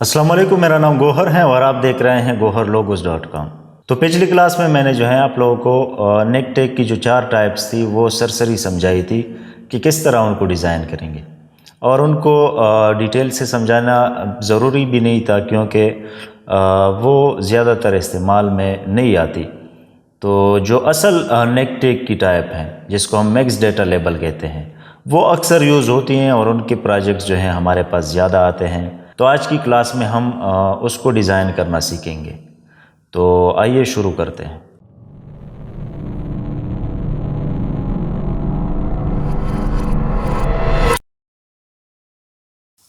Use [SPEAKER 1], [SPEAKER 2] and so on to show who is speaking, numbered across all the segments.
[SPEAKER 1] अस्सलाम वालेकुम, मेरा नाम गौहर है और आप देख रहे हैं goharlogos.com। तो पिछली क्लास में मैंने जो है आप लोगों को नेकटेक की जो 4 टाइप्स थी वो सरसरी समझाई थी कि किस तरह उनको डिज़ाइन करेंगे, और उनको डिटेल से समझाना ज़रूरी भी नहीं था क्योंकि वो ज़्यादातर इस्तेमाल में नहीं आती। तो जो असल नेकटेक की टाइप हैं जिसको हम मिक्स डेटा लेबल कहते हैं वो अक्सर यूज़ होती हैं और उनके प्रोजेक्ट्स जो हैं हमारे पास ज़्यादा आते हैं। तो आज की क्लास में हम उसको डिज़ाइन करना सीखेंगे। तो आइए शुरू करते हैं।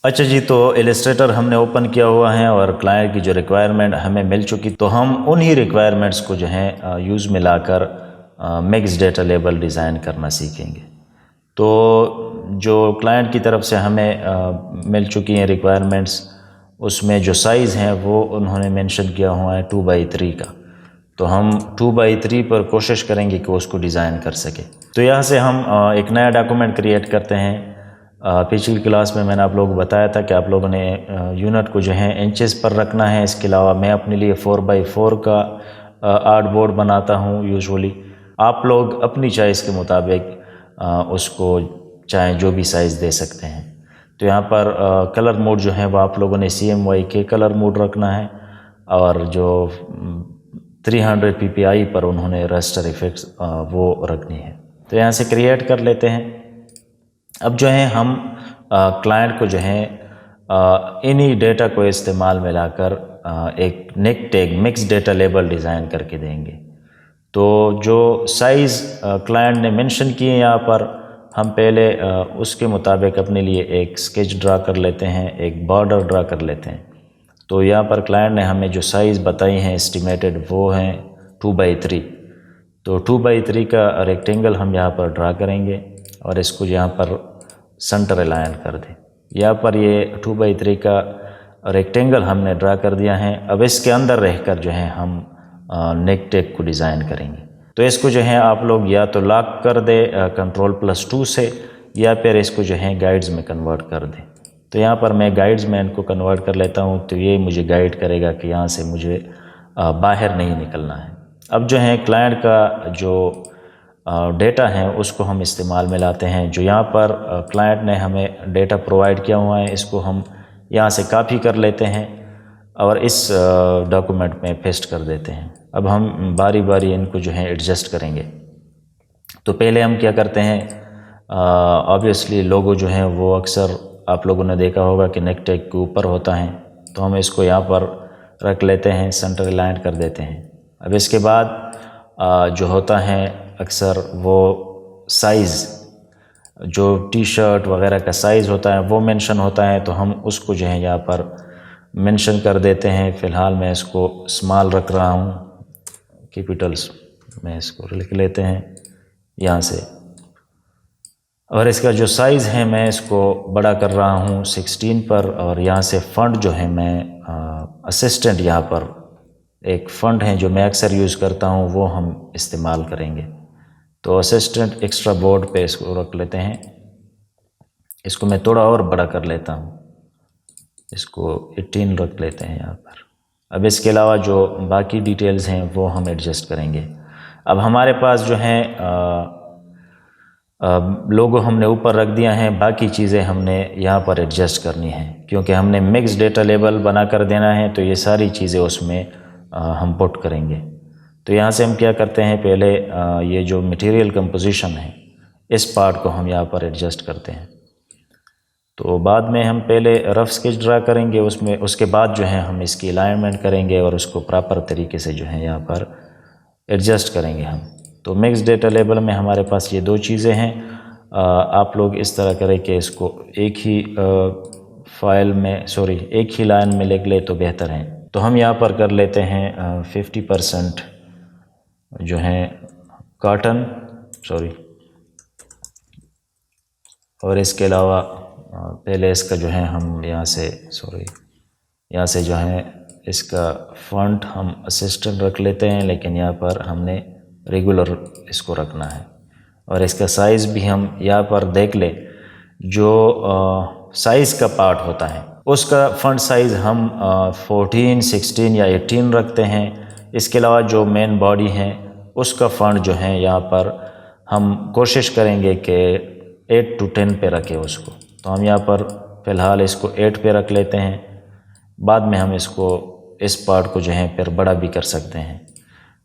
[SPEAKER 1] अच्छा जी, तो इलस्ट्रेटर हमने ओपन किया हुआ है और क्लाइंट की जो रिक्वायरमेंट हमें मिल चुकी, तो हम उन्हीं रिक्वायरमेंट्स को जो है यूज़ में लाकर मिक्स डेटा लेबल डिज़ाइन करना सीखेंगे। तो जो क्लाइंट की तरफ से हमें मिल चुकी हैं रिक्वायरमेंट्स, उसमें जो साइज़ हैं वो उन्होंने मेंशन किया हुआ है 2x3 का। तो हम 2x3 पर कोशिश करेंगे कि उसको डिज़ाइन कर सके। तो यहाँ से हम एक नया डॉक्यूमेंट क्रिएट करते हैं। पिछली क्लास में मैंने आप लोगों को बताया था कि आप लोगों ने यूनिट को जो है इंचेस पर रखना है। इसके अलावा मैं अपने लिए 4x4 का आर्ट बोर्ड बनाता हूँ यूजुअली। आप लोग अपनी चॉइस के मुताबिक उसको चाहे जो भी साइज़ दे सकते हैं। तो यहाँ पर कलर मोड जो है वो आप लोगों ने CMYK कलर मोड रखना है, और जो 300 ppi पर उन्होंने रस्टर इफेक्ट्स वो रखनी है। तो यहाँ से क्रिएट कर लेते हैं। अब जो है हम क्लाइंट को जो है इन्हीं डेटा को इस्तेमाल में लाकर एक नेकटेक मिक्स डेटा लेबल डिज़ाइन करके देंगे। तो जो साइज़ क्लाइंट ने मेंशन किए हैं यहाँ पर, हम पहले उसके मुताबिक अपने लिए एक स्केच ड्रा कर लेते हैं, एक बॉर्डर ड्रा कर लेते हैं। तो यहाँ पर क्लाइंट ने हमें जो साइज़ बताई हैं एस्टिमेटेड वो हैं 2x3। तो 2x3 का रेक्टेंगल हम यहाँ पर ड्रा करेंगे और इसको यहाँ पर सेंटर अलाइन कर दें। यहाँ पर ये 2x3 का रेक्टेंगल हमने ड्रा कर दिया है। अब इसके अंदर रहकर जो है हम नेकटेक को डिज़ाइन करेंगे। तो इसको जो है आप लोग या तो लॉक कर दे Ctrl+2 से, या फिर इसको जो है गाइड्स में कन्वर्ट कर दें। तो यहाँ पर मैं गाइड्स में इनको कन्वर्ट कर लेता हूँ, तो ये मुझे गाइड करेगा कि यहाँ से मुझे बाहर नहीं निकलना है। अब जो है क्लाइंट का जो डेटा है उसको हम इस्तेमाल में लाते हैं। जो यहाँ पर क्लाइंट ने हमें डेटा प्रोवाइड किया हुआ है इसको हम यहाँ से कॉपी कर लेते हैं और इस डॉक्यूमेंट में पेस्ट कर देते हैं। अब हम बारी बारी इनको जो है एडजस्ट करेंगे। तो पहले हम क्या करते हैं, ऑब्वियसली लोगो जो है वो अक्सर आप लोगों ने देखा होगा कि नेकटेक के ऊपर होता है, तो हम इसको यहाँ पर रख लेते हैं, सेंटर अलाइन कर देते हैं। अब इसके बाद जो होता है अक्सर वो साइज़, जो टी-शर्ट वगैरह का साइज़ होता है वो मेंशन होता है, तो हम उसको जो है यहाँ पर मेंशन कर देते हैं। फ़िलहाल मैं इसको स्मॉल रख रहा हूँ, कैपिटल्स में इसको लिख लेते हैं यहाँ से। और इसका जो साइज़ है मैं इसको बड़ा कर रहा हूँ 16 पर, और यहाँ से फ़ॉन्ट जो है मैं असिस्टेंट, यहाँ पर एक फ़ॉन्ट है जो मैं अक्सर यूज़ करता हूँ वो हम इस्तेमाल करेंगे। तो असिस्टेंट एक्स्ट्रा बोर्ड पे इसको रख लेते हैं। इसको मैं थोड़ा और बड़ा कर लेता हूँ, इसको 18 रख लेते हैं यहाँ पर। अब इसके अलावा जो बाकी डिटेल्स हैं वो हम एडजस्ट करेंगे। अब हमारे पास जो है लोगो हमने ऊपर रख दिया है, बाकी चीज़ें हमने यहाँ पर एडजस्ट करनी है क्योंकि हमने मिक्स डेटा लेबल बना कर देना है। तो ये सारी चीज़ें उसमें हम पुट करेंगे। तो यहाँ से हम क्या करते हैं, पहले ये जो मटेरियल कंपोजिशन है इस पार्ट को हम यहाँ पर एडजस्ट करते हैं। तो बाद में हम पहले रफ़ स्केच ड्रा करेंगे उसमें, उसके बाद जो है हम इसकी अलाइनमेंट करेंगे और उसको प्रॉपर तरीके से जो है यहाँ पर एडजस्ट करेंगे हम। तो मिक्स डेटा लेबल में हमारे पास ये 2 चीज़ें हैं। आप लोग इस तरह करें कि इसको एक ही फाइल में, एक ही लाइन में लिख ले तो बेहतर है। तो हम यहाँ पर कर लेते हैं 50% जो है कॉटन, और इसके अलावा पहले इसका जो है हम यहाँ से जो है इसका फ़ॉन्ट हम असिस्टेंट रख लेते हैं, लेकिन यहाँ पर हमने रेगुलर इसको रखना है। और इसका साइज़ भी हम यहाँ पर देख ले, जो साइज़ का पार्ट होता है उसका फ़ॉन्ट साइज़ हम 14, 16 या 18 रखते हैं। इसके अलावा जो मेन बॉडी है उसका फ़ॉन्ट जो है यहाँ पर हम कोशिश करेंगे कि 8 to 10 पे रखें उसको। तो हम यहाँ पर फ़िलहाल इसको 8 पे रख लेते हैं। बाद में हम इसको इस पार्ट को जो है फिर बड़ा भी कर सकते हैं।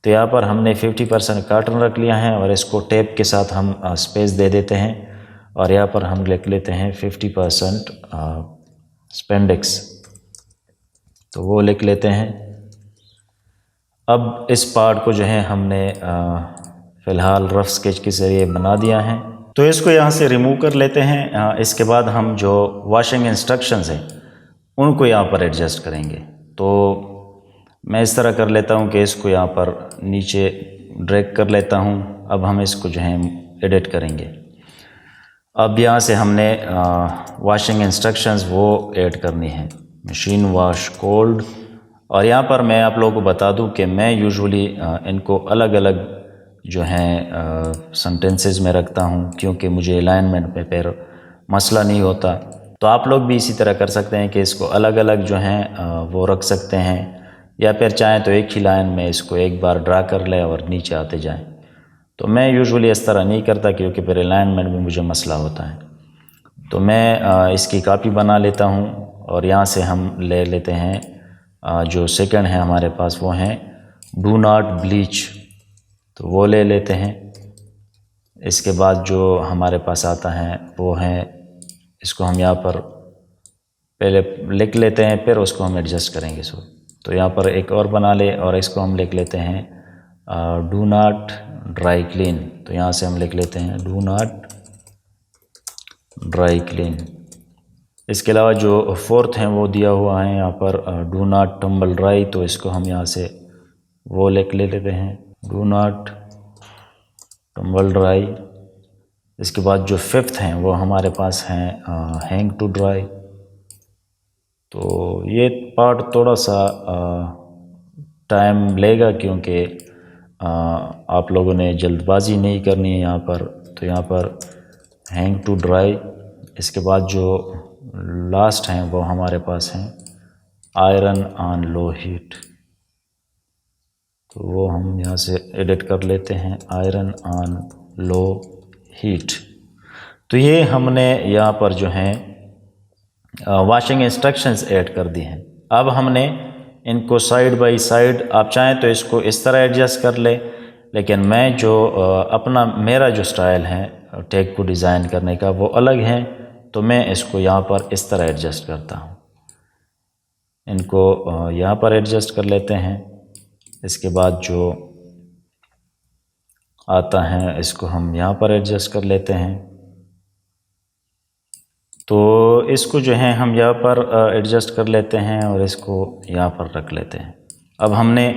[SPEAKER 1] तो यहाँ पर हमने 50% कार्टन रख लिया है और इसको टेप के साथ हम स्पेस दे देते हैं और यहाँ पर हम लिख लेते हैं 50% स्पेंडिक्स, तो वो लिख लेते हैं। अब इस पार्ट को जो है हमने फ़िलहाल रफ़ स्केच के ज़रिए बना दिया है, तो इसको यहाँ से रिमूव कर लेते हैं। इसके बाद हम जो वॉशिंग इंस्ट्रक्शंस हैं उनको यहाँ पर एडजस्ट करेंगे। तो मैं इस तरह कर लेता हूँ कि इसको यहाँ पर नीचे ड्रैग कर लेता हूँ। अब हम इसको जो है एडिट करेंगे। अब यहाँ से हमने वॉशिंग इंस्ट्रक्शंस वो ऐड करनी है, मशीन वॉश कोल्ड। और यहाँ पर मैं आप लोगों को बता दूँ कि मैं यूजुअली इनको अलग अलग जो हैं सेंटेंसेस में रखता हूँ, क्योंकि मुझे अलाइनमेंट पे फिर मसला नहीं होता। तो आप लोग भी इसी तरह कर सकते हैं कि इसको अलग अलग जो हैं वो रख सकते हैं, या फिर चाहें तो एक ही लाइन में इसको एक बार ड्रा कर लें और नीचे आते जाएं। तो मैं यूजुअली इस तरह नहीं करता, क्योंकि फिर अलाइनमेंट में मुझे मसला होता है। तो मैं इसकी कॉपी बना लेता हूँ और यहाँ से हम ले लेते हैं जो सेकंड है हमारे पास, वो हैं डू नॉट ब्लीच, तो वो ले लेते हैं। इसके बाद जो हमारे पास आता है वो है, इसको हम यहाँ पर पहले लिख लेते हैं, फिर उसको हम एडजस्ट करेंगे। तो यहाँ पर एक और बना ले और इसको हम लिख लेते हैं डू नॉट ड्राई क्लीन। तो यहाँ से हम लिख लेते हैं डू नॉट ड्राई क्लीन। इसके अलावा जो फोर्थ हैं वो दिया हुआ है यहाँ पर डू नॉट टम्बल ड्राई, तो इसको हम यहाँ से वो लिख लेते हैं डू नॉट टम्बल ड्राई। इसके बाद जो फिफ्थ हैं वो हमारे पास हैं हैंग टू ड्राई। तो ये पार्ट थोड़ा सा टाइम लेगा, क्योंकि आप लोगों ने जल्दबाजी नहीं करनी है यहाँ पर। तो यहाँ पर हैंग टू ड्राई। इसके बाद जो लास्ट हैं वो हमारे पास हैं आयरन ऑन लो हीट, तो वो हम यहाँ से एडिट कर लेते हैं आयरन ऑन लो हीट। तो ये हमने यहाँ पर जो हैं वॉशिंग इंस्ट्रक्शंस ऐड कर दी हैं। अब हमने इनको साइड बाय साइड, आप चाहें तो इसको इस तरह एडजस्ट कर ले, लेकिन मैं जो मेरा जो स्टाइल है टैग को डिज़ाइन करने का वो अलग है, तो मैं इसको यहाँ पर इस तरह एडजस्ट करता हूँ। इनको यहाँ पर एडजस्ट कर लेते हैं। इसके बाद जो आता है इसको हम यहाँ पर एडजस्ट कर लेते हैं। तो इसको जो है हम यहाँ पर एडजस्ट कर लेते हैं और इसको यहाँ पर रख लेते हैं। अब हमने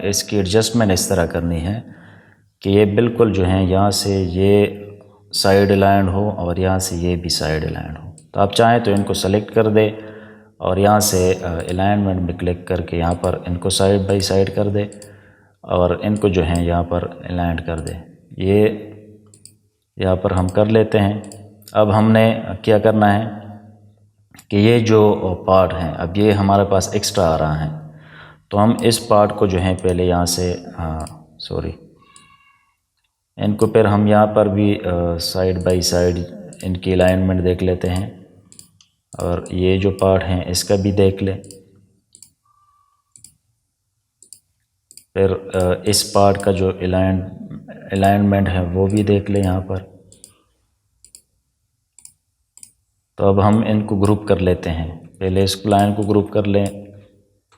[SPEAKER 1] इसकी एडजस्टमेंट इस तरह करनी है कि ये बिल्कुल जो है यहाँ से ये साइड अलाइंड हो और यहाँ से ये भी साइड अलाइंड हो। तो आप चाहें तो इनको सेलेक्ट कर दे और यहाँ से अलाइनमेंट में क्लिक करके यहाँ पर इनको साइड बाई साइड कर दे और इनको जो है यहाँ पर अलाइंड कर दे। ये यहाँ पर हम कर लेते हैं। अब हमने क्या करना है कि ये जो पार्ट हैं अब ये हमारे पास एक्स्ट्रा आ रहा है, तो हम इस पार्ट को जो है पहले यहाँ से इनको फिर हम यहाँ पर भी साइड बाय साइड इनकी अलाइनमेंट देख लेते हैं और ये जो पार्ट हैं इसका भी देख ले। फिर इस पार्ट का जो अलाइनमेंट है वो भी देख ले यहाँ पर। तो अब हम इनको ग्रुप कर लेते हैं। पहले इस लाइन को ग्रुप कर लें,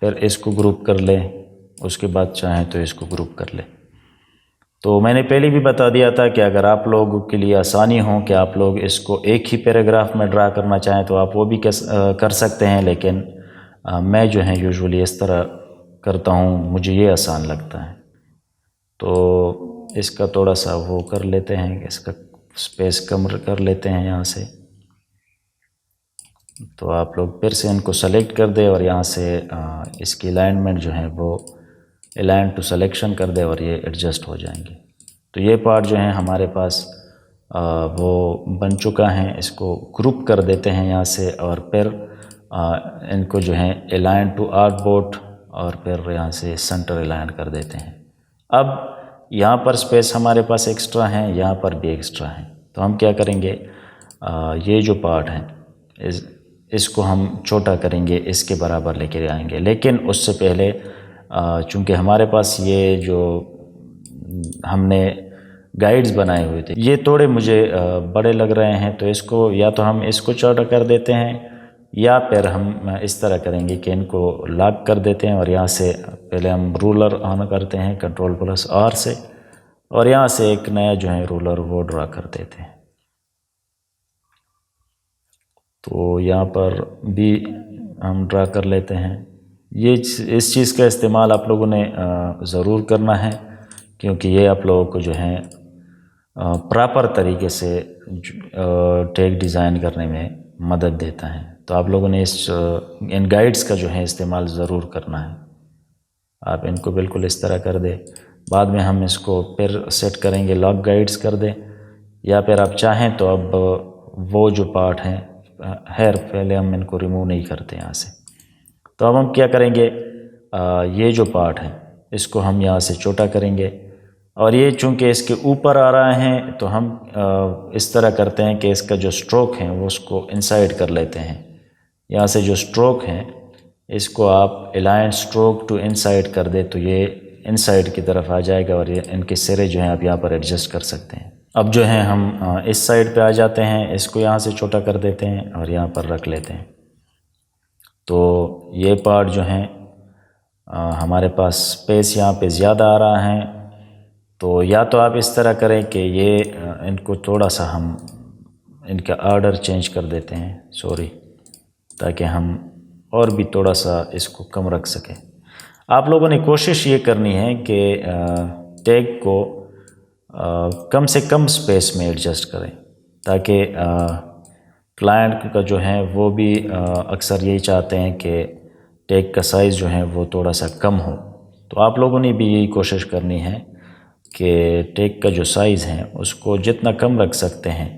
[SPEAKER 1] फिर इसको ग्रुप कर लें, उसके बाद चाहें तो इसको ग्रुप कर लें। तो मैंने पहले भी बता दिया था कि अगर आप लोगों के लिए आसानी हो कि आप लोग इसको एक ही पैराग्राफ में ड्रा करना चाहें तो आप वो भी कर सकते हैं, लेकिन मैं जो है यूजुअली इस तरह करता हूँ, मुझे ये आसान लगता है। तो इसका थोड़ा सा वो कर लेते हैं, इसका स्पेस कम कर लेते हैं यहाँ से। तो आप लोग फिर से इनको सेलेक्ट कर दे और यहाँ से इसकी अलाइनमेंट जो है वो अलाइन टू सिलेक्शन कर दे और ये एडजस्ट हो जाएंगे। तो ये पार्ट जो है हमारे पास वो बन चुका है। इसको ग्रुप कर देते हैं यहाँ से और फिर इनको जो है अलाइन टू आर्टबोर्ड और फिर यहाँ से सेंटर अलाइन कर देते हैं। अब यहाँ पर स्पेस हमारे पास एक्स्ट्रा हैं, यहाँ पर भी एक्स्ट्रा हैं, तो हम क्या करेंगे, ये जो पार्ट है इसको हम छोटा करेंगे, इसके बराबर लेके आएंगे। लेकिन उससे पहले चूँकि हमारे पास ये जो हमने गाइड्स बनाए हुए थे ये थोड़े मुझे बड़े लग रहे हैं, तो इसको या तो हम इसको छोटा कर देते हैं या फिर हम इस तरह करेंगे कि इनको लॉक कर देते हैं और यहाँ से पहले हम रूलर ऑन करते हैं Ctrl+R से, और यहाँ से एक नया जो है रूलर वो ड्रा कर देते हैं। तो यहाँ पर भी हम ड्रा कर लेते हैं। ये इस चीज़ का इस्तेमाल आप लोगों ने ज़रूर करना है, क्योंकि ये आप लोगों को जो है प्रॉपर तरीके से टेक डिज़ाइन करने में मदद देता है। तो आप लोगों ने इन गाइड्स का जो है इस्तेमाल ज़रूर करना है। आप इनको बिल्कुल इस तरह कर दें, बाद में हम इसको फिर सेट करेंगे, लॉक गाइड्स कर दें, या फिर आप चाहें तो अब वो जो पार्ट हैं पहले हम इनको रिमूव नहीं करते यहाँ से। तो अब हम क्या करेंगे, ये जो पार्ट है इसको हम यहाँ से छोटा करेंगे, और ये चूँकि इसके ऊपर आ रहा है तो हम इस तरह करते हैं कि इसका जो स्ट्रोक है वो उसको इनसाइड कर लेते हैं। यहाँ से जो स्ट्रोक है इसको आप अलाइन स्ट्रोक टू इनसाइड कर दे तो ये इनसाइड की तरफ आ जाएगा, और ये इनके सिरे जो हैं आप यहाँ पर एडजस्ट कर सकते हैं। अब जो है हम इस साइड पे आ जाते हैं, इसको यहाँ से छोटा कर देते हैं और यहाँ पर रख लेते हैं। तो ये पार्ट जो है हमारे पास स्पेस यहाँ पे ज़्यादा आ रहा है, तो या तो आप इस तरह करें कि ये इनको थोड़ा सा हम इनका ऑर्डर चेंज कर देते हैं, ताकि हम और भी थोड़ा सा इसको कम रख सकें। आप लोगों ने कोशिश ये करनी है कि टैग को कम से कम स्पेस में एडजस्ट करें, ताकि क्लाइंट का जो है वो भी अक्सर यही चाहते हैं कि टैग का साइज़ जो है वो थोड़ा सा कम हो। तो आप लोगों ने भी यही कोशिश करनी है कि टैग का जो साइज़ है उसको जितना कम रख सकते हैं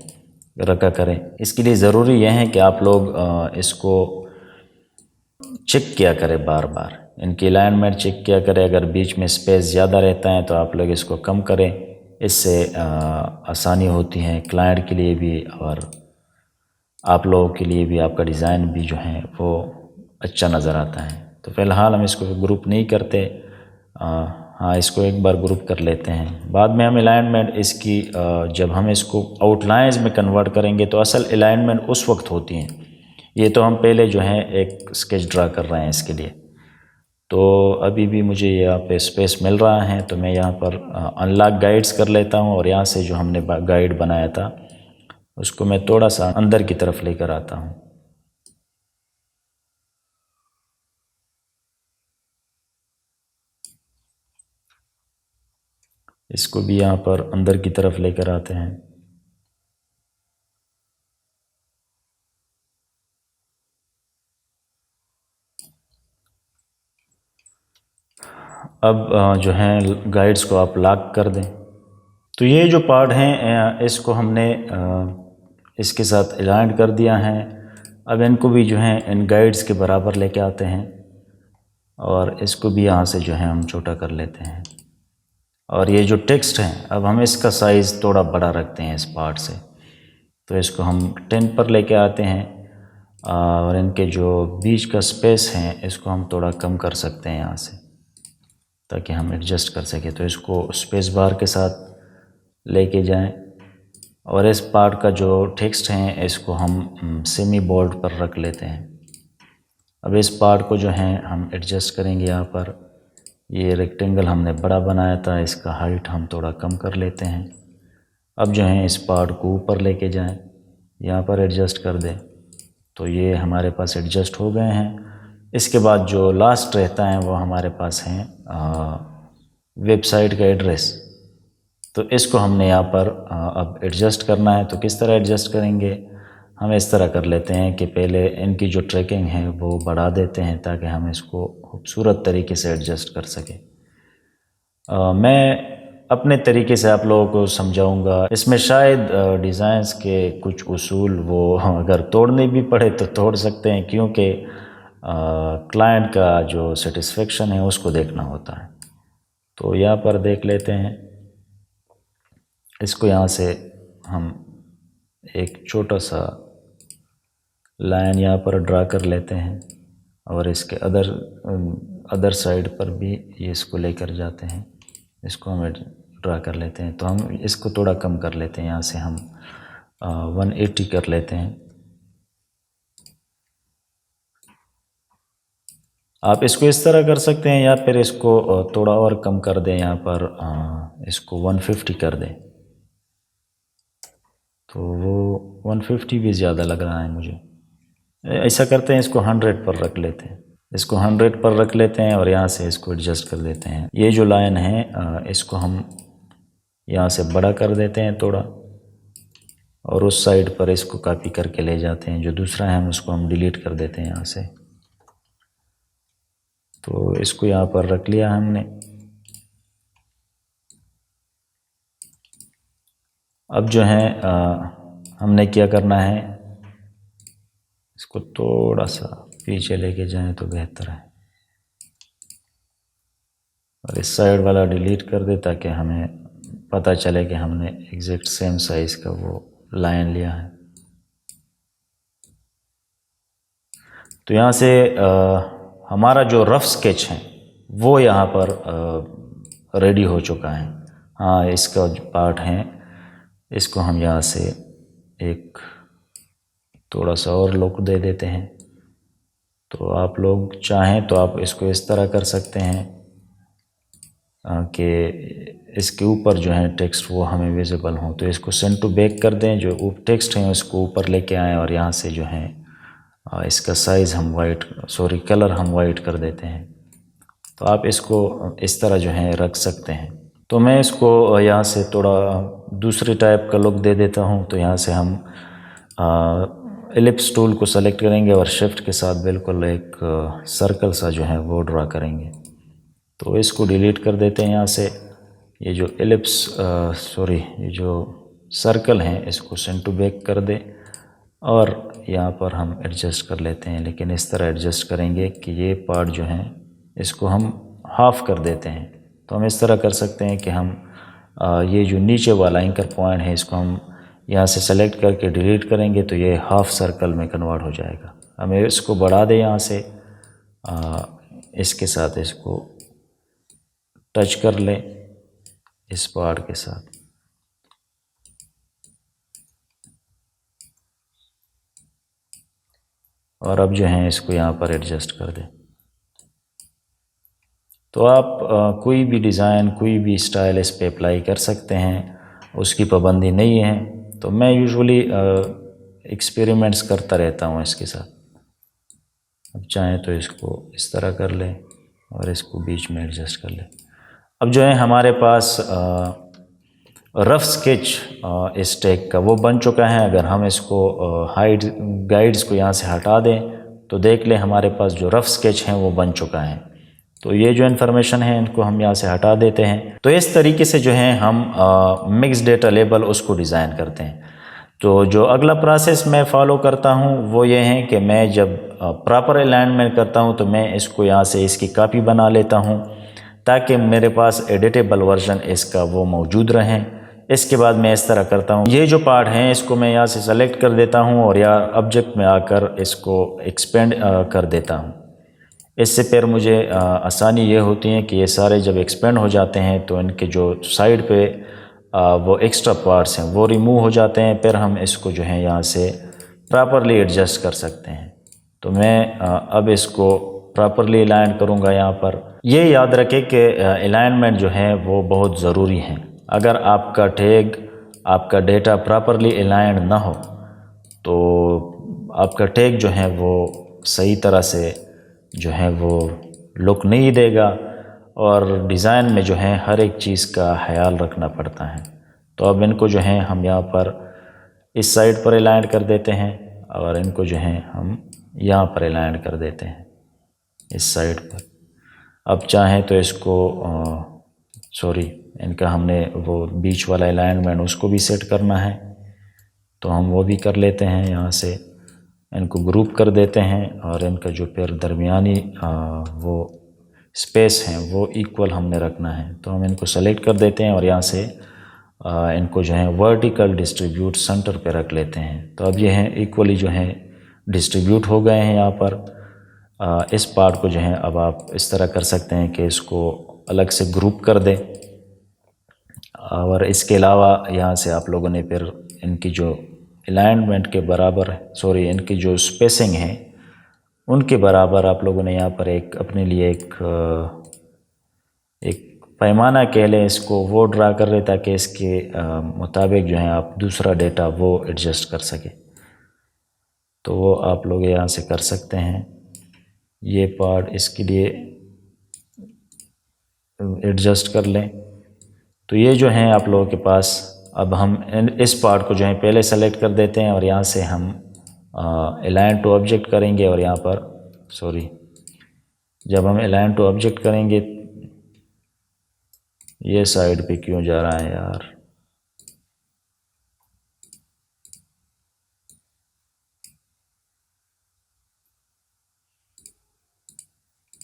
[SPEAKER 1] रखा करें। इसके लिए ज़रूरी यह है कि आप लोग इसको चेक किया करें, बार बार इनकी अलाइनमेंट चेक किया करें। अगर बीच में स्पेस ज़्यादा रहता है तो आप लोग इसको कम करें, इससे आसानी होती है क्लाइंट के लिए भी और आप लोगों के लिए भी। आपका डिज़ाइन भी जो है वो अच्छा नज़र आता है। तो फ़िलहाल हम इसको ग्रुप नहीं करते, हाँ इसको एक बार ग्रुप कर लेते हैं। बाद में हम अलाइनमेंट इसकी जब हम इसको आउटलाइंस में कन्वर्ट करेंगे तो असल अलाइनमेंट उस वक्त होती हैं। ये तो हम पहले जो है एक स्केच ड्रा कर रहे हैं इसके लिए। तो अभी भी मुझे यहाँ पे स्पेस मिल रहा है, तो मैं यहाँ पर अनलॉक गाइड्स कर लेता हूँ और यहाँ से जो हमने गाइड बनाया था उसको मैं थोड़ा सा अंदर की तरफ लेकर आता हूँ। इसको भी यहाँ पर अंदर की तरफ लेकर आते हैं। अब जो है गाइड्स को आप लॉक कर दें। तो ये जो पार्ट हैं इसको हमने इसके साथ अलाइन कर दिया है। अब इनको भी जो है इन गाइड्स के बराबर लेके आते हैं और इसको भी यहाँ से जो है हम छोटा कर लेते हैं। और ये जो टेक्स्ट है अब हम इसका साइज़ थोड़ा बड़ा रखते हैं इस पार्ट से, तो इसको हम 10 पर लेके आते हैं और इनके जो बीच का स्पेस है इसको हम थोड़ा कम कर सकते हैं यहाँ से, ताकि हम एडजस्ट कर सकें। तो इसको स्पेस बार के साथ लेके जाएं और इस पार्ट का जो टेक्स्ट है इसको हम सेमी बोल्ड पर रख लेते हैं। अब इस पार्ट को जो है हम एडजस्ट करेंगे। यहाँ पर ये रेक्टेंगल हमने बड़ा बनाया था, इसका हाइट हम थोड़ा कम कर लेते हैं। अब जो है इस पार्ट को ऊपर लेके जाएं, यहाँ पर एडजस्ट कर दें, तो ये हमारे पास एडजस्ट हो गए हैं। इसके बाद जो लास्ट रहता है वो हमारे पास है वेबसाइट का एड्रेस। तो इसको हमने यहाँ पर अब एडजस्ट करना है। तो किस तरह एडजस्ट करेंगे, हम इस तरह कर लेते हैं कि पहले इनकी जो ट्रैकिंग है वो बढ़ा देते हैं ताकि हम इसको खूबसूरत तरीके से एडजस्ट कर सकें। मैं अपने तरीके से आप लोगों को समझाऊंगा। इसमें शायद डिज़ाइंस के कुछ उसूल वो अगर तोड़ने भी पड़े तो तोड़ सकते हैं, क्योंकि क्लाइंट का जो सेटिस्फेक्शन है उसको देखना होता है। तो यहाँ पर देख लेते हैं, इसको यहाँ से हम एक छोटा सा लाइन यहाँ पर ड्रा कर लेते हैं और इसके अदर साइड पर भी ये इसको लेकर जाते हैं, इसको हम ड्रा कर लेते हैं। तो हम इसको थोड़ा कम कर लेते हैं, यहाँ से हम 180 कर लेते हैं। आप इसको इस तरह कर सकते हैं या फिर इसको थोड़ा और कम कर दें, यहाँ पर इसको 150 कर दें। तो वो 150 भी ज़्यादा लग रहा है मुझे। ऐसा करते हैं, इसको 100 पर रख लेते हैं, इसको 100 पर रख लेते हैं और यहाँ से इसको एडजस्ट कर देते हैं। ये जो लाइन है इसको हम यहाँ से बड़ा कर देते हैं थोड़ा, और उस साइड पर इसको कॉपी करके ले जाते हैं। जो दूसरा है हम उसको हम डिलीट कर देते हैं यहाँ से। तो इसको यहाँ पर रख लिया हमने। अब जो है हमने क्या करना है, इसको थोड़ा सा पीछे लेके जाएं तो बेहतर है, और इस साइड वाला डिलीट कर दे ताकि हमें पता चले कि हमने एग्जैक्ट सेम साइज़ का वो लाइन लिया है। तो यहाँ से हमारा जो रफ़ स्केच है वो यहाँ पर रेडी हो चुका है। हाँ, इसका जो पार्ट है इसको हम यहाँ से एक थोड़ा सा और लुक दे देते हैं। तो आप लोग चाहें तो आप इसको इस तरह कर सकते हैं कि इसके ऊपर जो है टेक्स्ट वो हमें विजिबल हो। तो इसको सेंड टू बैक कर दें, जो टेक्स्ट है उसको ऊपर लेके आएँ और यहाँ से जो है इसका साइज़ हम कलर हम वाइट कर देते हैं। तो आप इसको इस तरह जो है रख सकते हैं। तो मैं इसको यहाँ से थोड़ा दूसरी टाइप का लुक दे देता हूँ। तो यहाँ से हम एलिप्स टूल को सेलेक्ट करेंगे और शिफ्ट के साथ बिल्कुल एक सर्कल सा जो है वो ड्रा करेंगे। तो इसको डिलीट कर देते हैं यहाँ से। ये जो ये जो सर्कल हैं इसको सेंड टू बैक कर दे और यहाँ पर हम एडजस्ट कर लेते हैं, लेकिन इस तरह एडजस्ट करेंगे कि ये पार्ट जो है इसको हम हाफ़ कर देते हैं। तो हम इस तरह कर सकते हैं कि हम ये जो नीचे वाला एंकर पॉइंट है इसको हम यहाँ से सेलेक्ट करके डिलीट करेंगे तो ये हाफ सर्कल में कन्वर्ट हो जाएगा। हमें इसको बढ़ा दें यहाँ से, इसके साथ इसको टच कर लें इस पार्ट के साथ। और अब जो है इसको यहाँ पर एडजस्ट कर दें। तो आप कोई भी डिज़ाइन, कोई भी स्टाइल इस पे अप्लाई कर सकते हैं, उसकी पाबंदी नहीं है। तो मैं यूजुअली एक्सपेरिमेंट्स करता रहता हूँ इसके साथ। अब चाहें तो इसको इस तरह कर लें और इसको बीच में एडजस्ट कर लें। अब जो है हमारे पास रफ़ स्केच इस टैग का वो बन चुका है। अगर हम इसको हाइड गाइड्स को यहाँ से हटा दें तो देख लें हमारे पास जो रफ़ स्केच हैं वो बन चुका है। तो ये जो इन्फॉर्मेशन है इनको हम यहाँ से हटा देते हैं। तो इस तरीके से जो है हम मिक्स डेटा लेबल उसको डिज़ाइन करते हैं। तो जो अगला प्रोसेस मैं फ़ॉलो करता हूँ वो ये है कि मैं जब प्रॉपर अलाइनमेंट करता हूँ तो मैं इसको यहाँ से इसकी कॉपी बना लेता हूँ ताकि मेरे पास एडिटेबल वर्जन इसका वो मौजूद रहें। इसके बाद मैं इस तरह करता हूँ, ये जो पार्ट हैं इसको मैं यहाँ से सेलेक्ट कर देता हूँ और या ऑब्जेक्ट में आकर इसको एक्सपेंड कर देता हूँ। इससे फिर मुझे आसानी ये होती है कि ये सारे जब एक्सपेंड हो जाते हैं तो इनके जो साइड पे वो एक्स्ट्रा पार्ट्स हैं वो रिमूव हो जाते हैं। फिर हम इसको जो है यहाँ से प्रॉपरली एडजस्ट कर सकते हैं। तो मैं अब इसको प्रॉपरली अलाइन करूँगा यहाँ पर। ये याद रखें कि अलाइनमेंट जो है वो बहुत ज़रूरी है। अगर आपका टैग, आपका डेटा प्रॉपरली अलाइंड ना हो तो आपका टैग जो है वो सही तरह से जो है वो लुक नहीं देगा और डिज़ाइन में जो है हर एक चीज़ का ख्याल रखना पड़ता है। तो अब इनको जो है हम यहाँ पर इस साइड पर अलाइन कर देते हैं और इनको जो है हम यहाँ पर अलाइन कर देते हैं इस साइड पर। अब चाहें तो इसको इनका हमने वो बीच वाला अलाइनमेंट उसको भी सेट करना है, तो हम वो भी कर लेते हैं। यहाँ से इनको ग्रुप कर देते हैं और इनका जो फिर दरमियानी वो स्पेस हैं वो इक्वल हमने रखना है, तो हम इनको सेलेक्ट कर देते हैं और यहाँ से इनको जो है वर्टिकल डिस्ट्रीब्यूट सेंटर पे रख लेते हैं। तो अब ये हैं इक्वली जो है डिस्ट्रीब्यूट हो गए हैं यहाँ पर। इस पार्ट को जो है अब आप इस तरह कर सकते हैं कि इसको अलग से ग्रुप कर दें, और इसके अलावा यहाँ से आप लोगों ने फिर इनकी जो अलाइनमेंट के बराबर इनकी जो स्पेसिंग है उनके बराबर आप लोगों ने यहाँ पर एक अपने लिए एक पैमाना कह लें इसको, वो ड्रा कर रहे ताकि इसके मुताबिक जो है आप दूसरा डेटा वो एडजस्ट कर सके। तो वो आप लोग यहाँ से कर सकते हैं। ये पार्ट इसके लिए एडजस्ट कर लें। तो ये जो है आप लोगों के पास, अब हम इस पार्ट को जो है पहले सेलेक्ट कर देते हैं और यहाँ से हम अलाइन टू ऑब्जेक्ट करेंगे, और यहाँ पर जब हम अलाइन टू ऑब्जेक्ट करेंगे, ये साइड पे क्यों जा रहा है यार,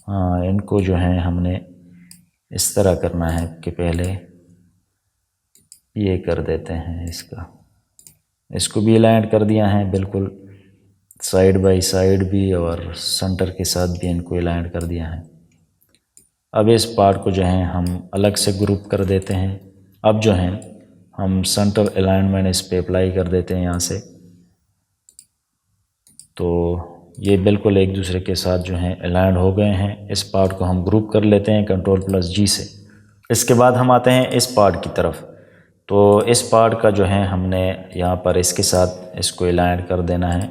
[SPEAKER 1] हाँ इनको जो है हमने इस तरह करना है कि पहले ये कर देते हैं, इसको भी अलाइन कर दिया है बिल्कुल साइड बाय साइड भी, और सेंटर के साथ भी इनको अलाइन कर दिया है। अब इस पार्ट को जो है हम अलग से ग्रुप कर देते हैं। अब जो है हम सेंटर अलाइनमेंट इस पे अप्लाई कर देते हैं यहाँ से, तो ये बिल्कुल एक दूसरे के साथ जो है अलाइन हो गए हैं। इस पार्ट को हम ग्रुप कर लेते हैं Ctrl+G से। इसके बाद हम आते हैं इस पार्ट की तरफ। तो इस पार्ट का जो है हमने यहाँ पर इसके साथ इसको अलाइन कर देना है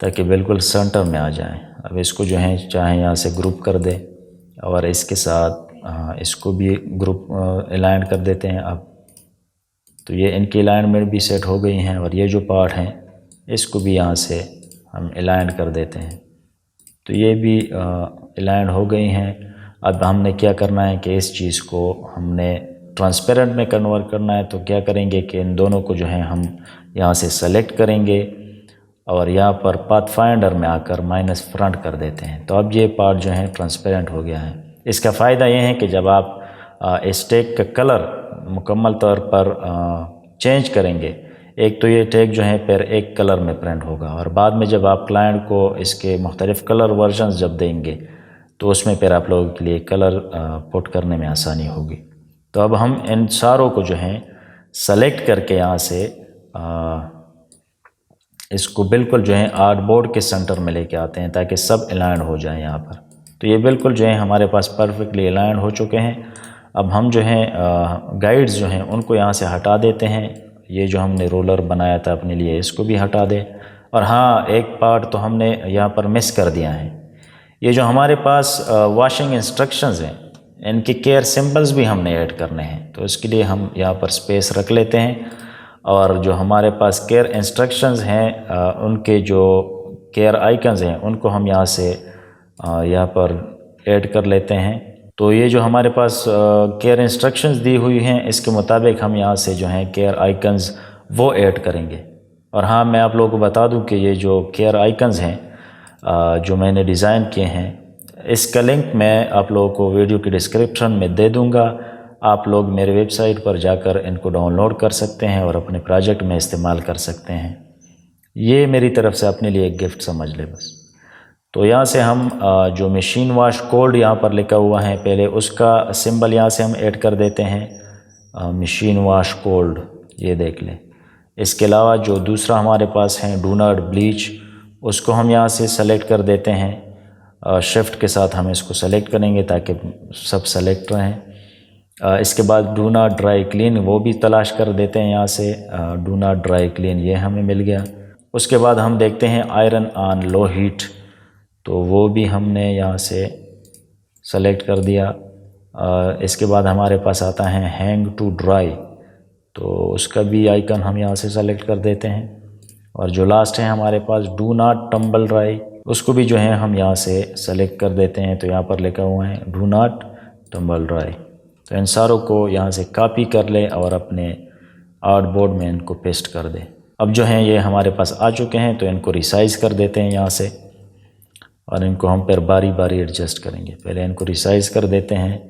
[SPEAKER 1] ताकि बिल्कुल सेंटर में आ जाए। अब इसको जो है चाहे यहाँ से ग्रुप कर दे और इसके साथ इसको भी ग्रुप अलाइन कर देते हैं। अब तो ये इनकी अलाइनमेंट भी सेट हो गई हैं, और ये जो पार्ट हैं इसको भी यहाँ से हम अलाइन कर देते हैं। तो ये भी अलाइन हो गई हैं। अब हमने क्या करना है कि इस चीज़ को हमने ट्रांसपेरेंट में कन्वर्ट करना है। तो क्या करेंगे कि इन दोनों को जो है हम यहाँ से सेलेक्ट करेंगे और यहाँ पर पाथ फाइंडर में आकर माइनस फ्रंट कर देते हैं। तो अब ये पार्ट जो है ट्रांसपेरेंट हो गया है। इसका फ़ायदा ये है कि जब आप इस टैग का कलर मुकम्मल तौर पर चेंज करेंगे, एक तो ये टैग जो है फिर एक कलर में प्रिंट होगा, और बाद में जब आप क्लाइंट को इसके मुख्तलिफ़ कलर वर्जन्स जब देंगे तो उसमें फिर आप लोगों के लिए कलर पुट करने में आसानी होगी। तो अब हम इन सारों को जो है सेलेक्ट करके यहाँ से इसको बिल्कुल जो है आर्टबोर्ड के सेंटर में लेके आते हैं ताकि सब अलाइन हो जाए यहाँ पर। तो ये बिल्कुल जो है हमारे पास परफेक्टली अलाइन हो चुके हैं। अब हम जो है गाइड्स जो हैं उनको यहाँ से हटा देते हैं। ये जो हमने रोलर बनाया था अपने लिए इसको भी हटा दें। और हाँ, एक पार्ट तो हमने यहाँ पर मिस कर दिया है। ये जो हमारे पास वॉशिंग इंस्ट्रक्शंस हैं इनके केयर सिंबल्स भी हमने ऐड करने हैं। तो इसके लिए हम यहाँ पर स्पेस रख लेते हैं, और जो हमारे पास केयर इंस्ट्रक्शंस हैं उनके जो केयर आइकन्स हैं उनको हम यहाँ से यहाँ पर ऐड कर लेते हैं। तो ये जो हमारे पास केयर इंस्ट्रक्शंस दी हुई हैं इसके मुताबिक हम यहाँ से जो हैं केयर आइकन्स वो ऐड करेंगे। और हाँ, मैं आप लोगों को बता दूं कि ये जो केयर आइकन्स हैं जो मैंने डिज़ाइन किए हैं, इसका लिंक मैं आप लोगों को वीडियो की डिस्क्रिप्शन में दे दूँगा। आप लोग मेरे वेबसाइट पर जाकर इनको डाउनलोड कर सकते हैं और अपने प्रोजेक्ट में इस्तेमाल कर सकते हैं। ये मेरी तरफ से अपने लिए एक गिफ्ट समझ ले बस। तो यहाँ से हम जो मशीन वॉश कोल्ड यहाँ पर लिखा हुआ है पहले उसका सिंबल यहाँ से हम ऐड कर देते हैं, मशीन वॉश कोल्ड, ये देख लें। इसके अलावा जो दूसरा हमारे पास है डू नॉट ब्लीच, उसको हम यहाँ से सेलेक्ट कर देते हैं। शिफ्ट के साथ हम इसको सेलेक्ट करेंगे ताकि सब सेलेक्ट रहें। इसके बाद डू नॉट ड्राई क्लीन वो भी तलाश कर देते हैं यहाँ से। डू नॉट ड्राई क्लीन ये हमें मिल गया। उसके बाद हम देखते हैं आयरन ऑन लो हीट, तो वो भी हमने यहाँ से सेलेक्ट कर दिया। इसके बाद हमारे पास आता है हैंग टू ड्राई, तो उसका भी आइकन हम यहाँ से सेलेक्ट कर देते हैं। और जो लास्ट है हमारे पास डू नॉट टम्बल ड्राई, उसको भी जो है हम यहाँ से सेलेक्ट कर देते हैं। तो यहाँ पर लिखा हुआ है डू नॉट टम्बल ड्राई, तो इन सारों को यहाँ से कॉपी कर ले और अपने आर्टबोर्ड में इनको पेस्ट कर दे। अब जो हैं ये हमारे पास आ चुके हैं, तो इनको रिसाइज़ कर देते हैं यहाँ से और इनको हम फिर बारी बारी एडजस्ट करेंगे। पहले इनको रिसाइज़ कर देते हैं।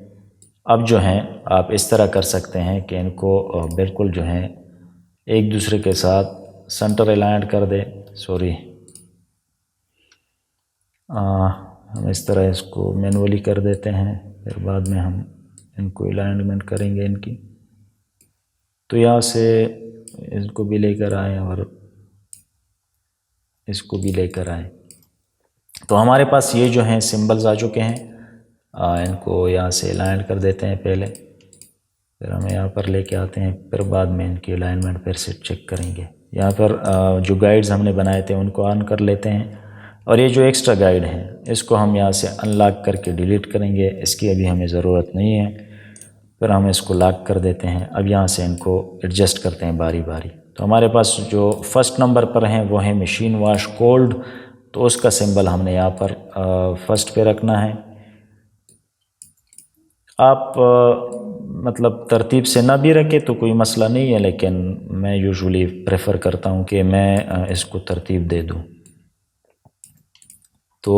[SPEAKER 1] अब जो हैं आप इस तरह कर सकते हैं कि इनको बिल्कुल जो हैं एक दूसरे के साथ सेंटर अलाइन कर दे। हम इस तरह इसको मैनुअली कर देते हैं, फिर बाद में हम इनको अलाइनमेंट करेंगे इनकी। तो यहाँ से इसको भी लेकर आए और इसको भी लेकर आए। तो हमारे पास ये जो हैं सिंबल्स आ चुके हैं। इनको यहाँ से अलाइन कर देते हैं पहले, फिर हम यहाँ पर लेके आते हैं, फिर बाद में इनकी अलाइनमेंट फिर से चेक करेंगे। यहाँ पर जो गाइड्स हमने बनाए थे उनको ऑन कर लेते हैं और ये जो एक्स्ट्रा गाइड हैं इसको हम यहाँ से अनलॉक करके डिलीट करेंगे, इसकी अभी हमें ज़रूरत नहीं है। फिर हम इसको लॉक कर देते हैं। अब यहाँ से इनको एडजस्ट करते हैं बारी बारी। तो हमारे पास जो फर्स्ट नंबर पर हैं वो है मशीन वॉश कोल्ड, तो उसका सिंबल हमने यहाँ पर फर्स्ट पे रखना है। आप मतलब तरतीब से ना भी रखे तो कोई मसला नहीं है, लेकिन मैं यूजुअली प्रेफर करता हूँ कि मैं इसको तरतीब दे दूँ। तो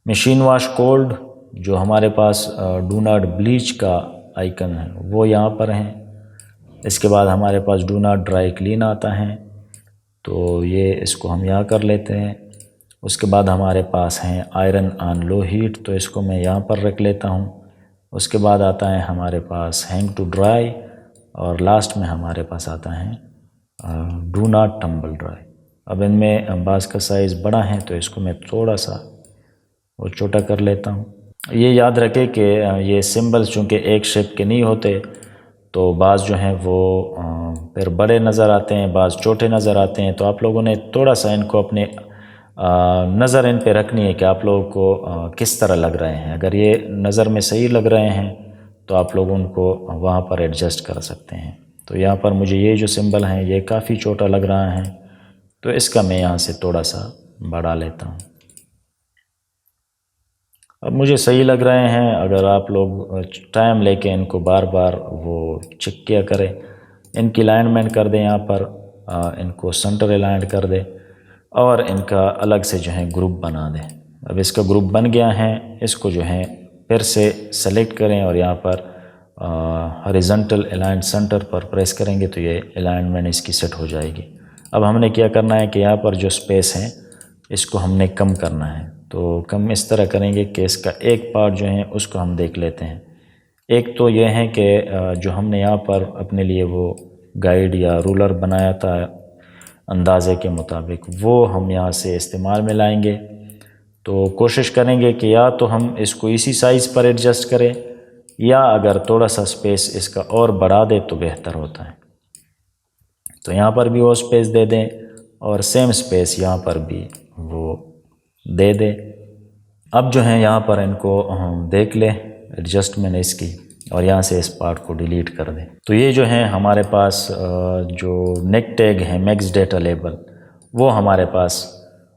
[SPEAKER 1] मशीन वॉश कोल्ड जो हमारे पास डू नॉट ब्लीच का आइकन है वो यहाँ पर है। इसके बाद हमारे पास डू नॉट ड्राई क्लीन आता है, तो ये इसको हम यहाँ कर लेते हैं। उसके बाद हमारे पास हैं आयरन ऑन लो हीट, तो इसको मैं यहाँ पर रख लेता हूँ। उसके बाद आता है हमारे पास हैंग टू ड्राई और लास्ट में हमारे पास आता है डू नॉट टम्बल ड्राई। अब इनमें बास का साइज़ बड़ा है तो इसको मैं थोड़ा सा वो छोटा कर लेता हूँ। ये याद रखें कि ये सिंबल्स चूँकि एक शेप के नहीं होते, तो बाज़ जो हैं वो फिर बड़े नज़र आते हैं, बाज़ छोटे नज़र आते हैं। तो आप लोगों ने थोड़ा सा इनको अपने नज़र इन पे रखनी है कि आप लोगों को किस तरह लग रहे हैं। अगर ये नज़र में सही लग रहे हैं तो आप लोग उनको वहाँ पर एडजस्ट कर सकते हैं। तो यहाँ पर मुझे ये जो सिंबल हैं ये काफ़ी छोटा लग रहा है, तो इसका मैं यहाँ से थोड़ा सा बढ़ा लेता हूँ। अब मुझे सही लग रहे हैं। अगर आप लोग टाइम लेके इनको बार बार वो चेक किया करें, इनकी अलाइनमेंट कर दें, यहाँ पर इनको सेंटर अलाइन कर दें और इनका अलग से जो है ग्रुप बना दें। अब इसका ग्रुप बन गया है, इसको जो है फिर से सेलेक्ट करें और यहाँ पर हॉरिजॉन्टल अलाइन सेंटर पर प्रेस करेंगे तो ये अलाइनमेंट इसकी सेट हो जाएगी। अब हमने क्या करना है कि यहाँ पर जो स्पेस है इसको हमने कम करना है। तो कम इस तरह करेंगे कि इसका एक पार्ट जो है उसको हम देख लेते हैं। एक तो ये है कि जो हमने यहाँ पर अपने लिए वो गाइड या रूलर बनाया था अंदाज़े के मुताबिक, वो हम यहाँ से इस्तेमाल में लाएंगे। तो कोशिश करेंगे कि या तो हम इसको इसी साइज़ पर एडजस्ट करें, या अगर थोड़ा सा स्पेस इसका और बढ़ा दे तो बेहतर होता है। तो यहाँ पर भी वो स्पेस दे दें और सेम स्पेस यहाँ पर भी वो दे दें। अब जो है यहाँ पर इनको हम देख लें एडजस्टमेंट इसकी, और यहाँ से इस पार्ट को डिलीट कर दें। तो ये जो है हमारे पास जो नेक टैग है मैक्स डेटा लेबल, वो हमारे पास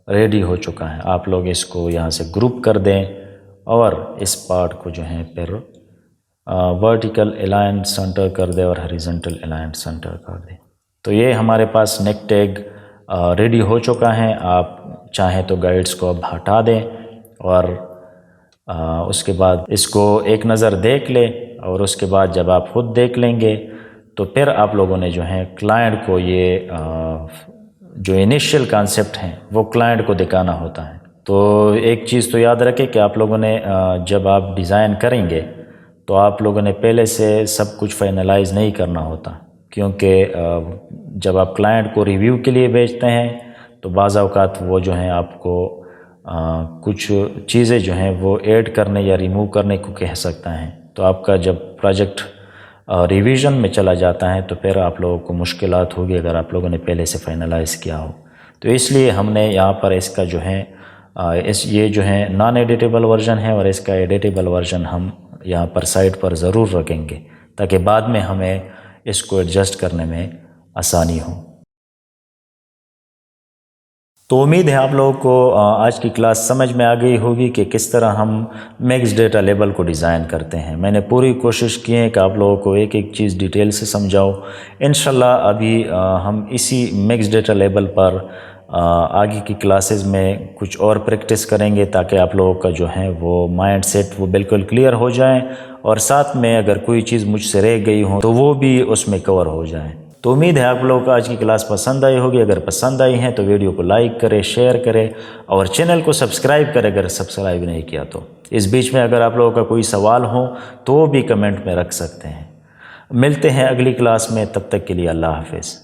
[SPEAKER 1] रेडी हो चुका है। आप लोग इसको यहाँ से ग्रुप कर दें और इस पार्ट को जो है फिर वर्टिकल अलाइन सेंटर कर दें और हॉरिजॉन्टल अलाइन सेंटर कर दें। तो ये हमारे पास नेक टैग रेडी हो चुका है। आप चाहें तो गाइड्स को अब हटा दें और उसके बाद इसको एक नज़र देख लें, और उसके बाद जब आप खुद देख लेंगे तो फिर आप लोगों ने जो है क्लाइंट को ये जो इनिशियल कॉन्सेप्ट हैं वो क्लाइंट को दिखाना होता है। तो एक चीज़ तो याद रखें कि आप लोगों ने जब आप डिज़ाइन करेंगे तो आप लोगों ने पहले से सब कुछ फाइनलाइज नहीं करना होता, क्योंकि जब आप क्लाइंट को रिव्यू के लिए भेजते हैं तो बाज़ औक़ात वो जो हैं आपको कुछ चीज़ें जो हैं वो ऐड करने या रिमूव करने को कह सकता है। तो आपका जब प्रोजेक्ट रिवीजन में चला जाता है तो फिर आप लोगों को मुश्किलात होगी अगर आप लोगों ने पहले से फाइनलाइज़ किया हो। तो इसलिए हमने यहाँ पर इसका जो है ये जो है नॉन एडिटेबल वर्जन है, और इसका एडिटेबल वर्जन हम यहाँ पर साइड पर ज़रूर रखेंगे ताकि बाद में हमें इसको एडजस्ट करने में आसानी हो। तो उम्मीद है आप लोगों को आज की क्लास समझ में आ गई होगी कि किस तरह हम मैक्स डेटा लेबल को डिज़ाइन करते हैं। मैंने पूरी कोशिश की है कि आप लोगों को एक एक चीज़ डिटेल से समझाऊँ। इंशाल्लाह अभी हम इसी मैक्स डेटा लेबल पर आगे की क्लासेस में कुछ और प्रैक्टिस करेंगे ताकि आप लोगों का जो है वो माइंड सेट वो बिल्कुल क्लियर हो जाए और साथ में अगर कोई चीज़ मुझसे रह गई हो तो वो भी उसमें कवर हो जाए। तो उम्मीद है आप लोगों को आज की क्लास पसंद आई होगी। अगर पसंद आई है तो वीडियो को लाइक करें, शेयर करें और चैनल को सब्सक्राइब करें अगर सब्सक्राइब नहीं किया तो। इस बीच में अगर आप लोगों का कोई सवाल हो तो भी कमेंट में रख सकते हैं। मिलते हैं अगली क्लास में, तब तक के लिए अल्लाह हाफिज़।